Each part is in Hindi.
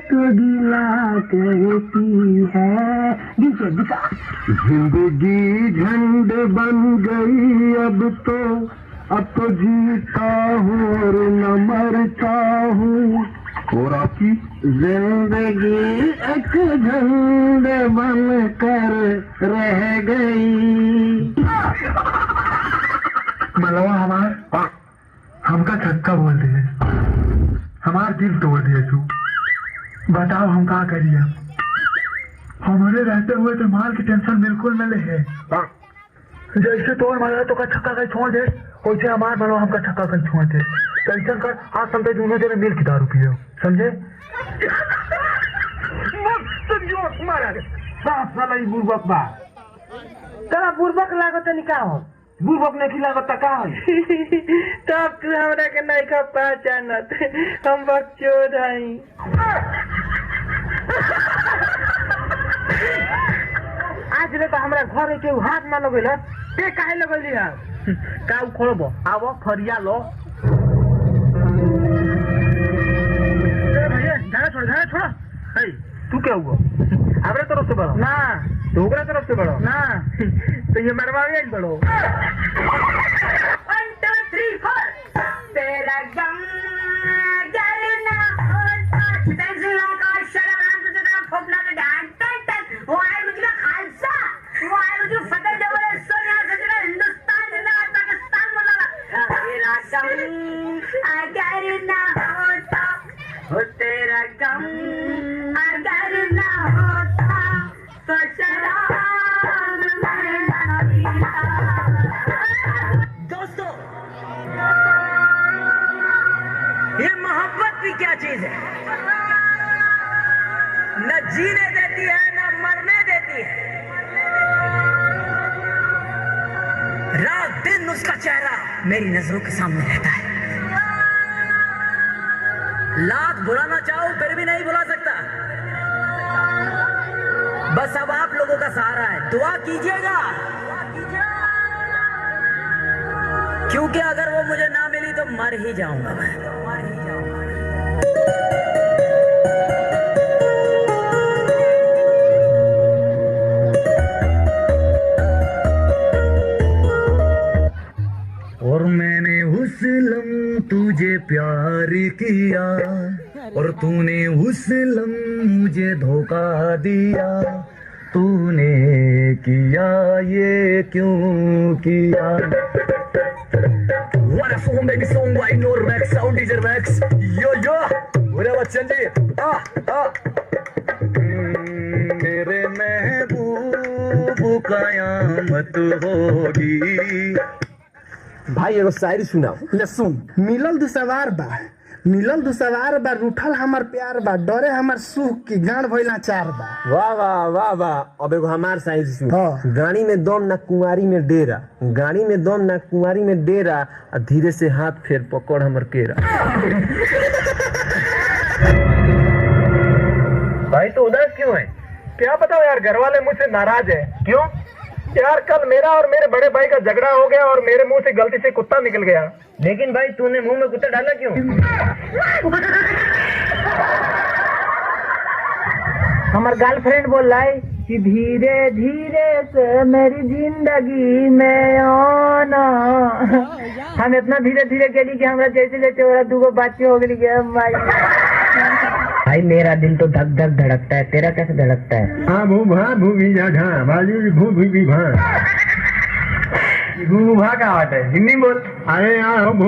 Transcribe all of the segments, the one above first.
तो गिला करती है। जिंदगी झंड बन गई अब तो जीता हूँ और न मरता हूँ। और आपकी जिंदगी एक झंड बन कर रह गई। मलवा हमका छक्का बोल दिए, हमार दिल तोड़ दिए तू। बताओ हम क्या करिए? हमारे रहते हुए तो माल की टेंशन बिल्कुल न ले है। जैसे तोड़ मारा तो का छक्का कहीं छोड़ दे, वैसे हमार मलवा हमका छक्का कहीं छोड़ दे। टेंशन कर, आज समझे दोनों जने मिल के दारू पियो, समझे? बुर्बक बा तरा बुर्बक लागत निकाह बुर्बक नहीं लागत का तब तू हमरा के नहीं खा पहचानत, हम बच्चों हई। आज रे तो हमरा घर के हाथ ना लगल ते काहे लगली है? का खोलबो आवो फरिया लो। भैया झाड़ा छोड़। हे तू क्या हुआ? हमरा तरफ से बढ़ो ना, ढोकरा तरफ से बढ़ो ना, तो ये मरवावे एक बढ़ो। 1 2 3 4 तेरा गम करना होता तेरा का शर्म तुझे फोड़ना का डांट वो है मुझे खालसा, वो है मुझे फतेह जबर सोनिया सजना हिंदुस्तान जिंदाबाद पाकिस्तान बोला। तेरा गम अगर ना होता हो तेरा गम अगर ना होता तो शराब मैं ना पीता। दोस्तों ये मोहब्बत भी क्या चीज है, न जीने देती है न मरने देती है। रात दिन उसका चेहरा मेरी नजरों के सामने रहता है। लाख बुलाना चाहो फिर भी नहीं बुला सकता। बस अब आप लोगों का सहारा है, दुआ कीजिएगा, क्योंकि अगर वो मुझे ना मिली तो मर ही जाऊंगा मैं। और मैंने उस लम तुझे प्यार किया और तूने उस लम मुझे धोखा दिया। तूने किया ये क्यों किया? What a song, baby song by Normax, sound DJ Max. Yo yo, बोले बच्चन जी, मेरे महबूब कयामत होगी। भाई एगो शायरी सुनाओ। ले सुन। मिलल दुसवार बा रूठल हमर प्यार बा, डरे हमर सुख की गांड भइला चार बा। वाह वाह वाह वाह। अब एगो हमार शायरी सुन। हाँ। गाड़ी में दम ना कुंवारी में डेरा, गाड़ी में दम ना कुंवारी में डेरा, और धीरे से हाथ फेर पकड़ हमर केरा। भाई तो उदास क्यों है? क्या बताओ यार, घर वाले मुझसे नाराज है। क्यों यार? कल मेरा और मेरे बड़े भाई का झगड़ा हो गया और मेरे मुंह से गलती से कुत्ता निकल गया। लेकिन भाई तूने मुंह में कुत्ता डाला क्यों? हमार गर्लफ्रेंड बोल रहा है कि धीरे धीरे से मेरी जिंदगी में आना। हम इतना धीरे धीरे गेली कि हमरा जैसे जैसे और दूगो बच्चे हो गई के भाई मेरा दिल तो धक धक धड़कता है, तेरा कैसे धड़कता है? हाँ भू भी जा भू भा का बात है, हिंदी बोल। अरे यार हो भू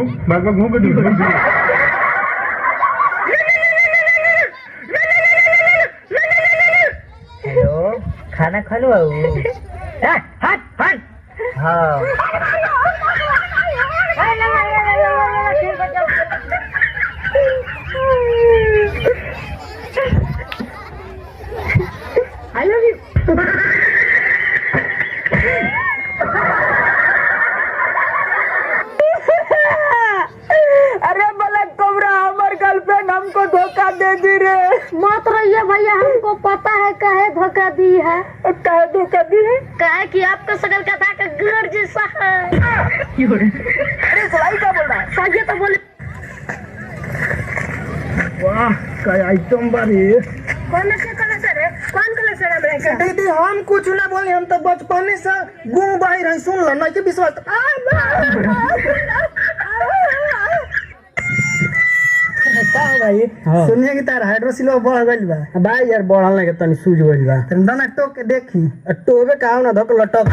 हेलो, खाना खा लो। हाँ I love you. अरे बलक कोबरा, हमार गर्लफ्रेंड हमको धोखा दे दी रे। मत रहिए भैया, हमको पता है काहे धोखा दी है। काहे धोखा दी है? काहे कि आपका शकल का था गड़ जैसा है। अरे सलाई क्या बोल रहा है? सही तो बोले। वाह का आइटम बारे कौन से कलर है? कौन कलर से हमरा के? दीदी हम कुछ ना बोले, हम तो बचपने से गुम बाहर है, सुन लो नहीं के विश्वास। का हो भाई सुनिए कि तार हाइड्रोसिलो बढ़ गइल बा भाई यार, बढ़ल ना के तनी सूझ गइल बा, तनी दाना टोक के देखी, टोबे का ना धक लटक।